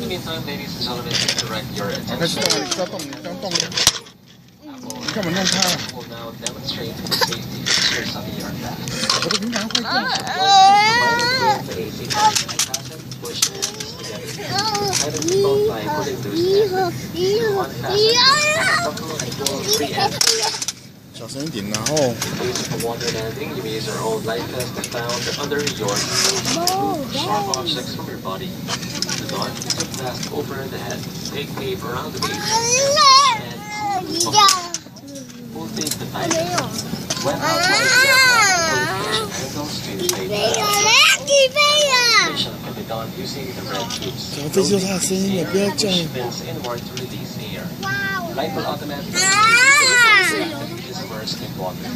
the meantime, ladies and gentlemen, direct your 开始 attention. 动了，不要动，不要动。你干嘛弄它？ Will now demonstrate the safety features of the aircraft. 我的平板坏掉。Provided with a seatbelt and fasten push pins together. Tighten the boat by putting loose ends. Unfasten, buckle and pull free ends. 小声一点，然后。 In case of a water landing, you may use your old life vest found under your seat. Remove sharp objects from your body. The dog is a vest over the head. Take tape around the base. And pull tape the pipe. When outside the aircraft, angles to the tape. Installation can be done using the red tubes. 这就是它的声音了，不要叫。 Spins inward to release the air. Light will automatically is immersed in water.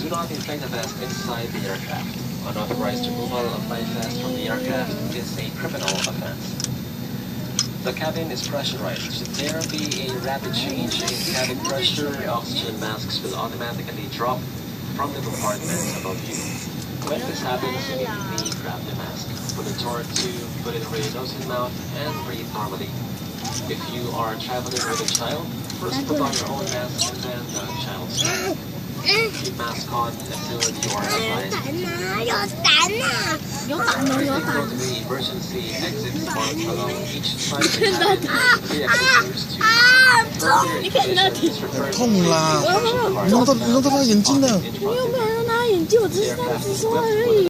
Do not inflate the vest inside the aircraft. Unauthorized removal of life vest from the aircraft is a criminal offense. The cabin is pressurized. Should there be a rapid change in cabin pressure, oxygen masks will automatically drop from the compartment above you. When this happens, immediately grab the mask. Put a torque tube, put it over your nose and mouth, and breathe normally. If you are traveling with a child, first put on your own mask and then the child's mask. Keep mask on until you are advised. Go to the emergency exits marked along each side of the cabin. The exit is referred 痛啦！你弄到他眼睛了。我又没有拿眼镜，我只是这样子说而已。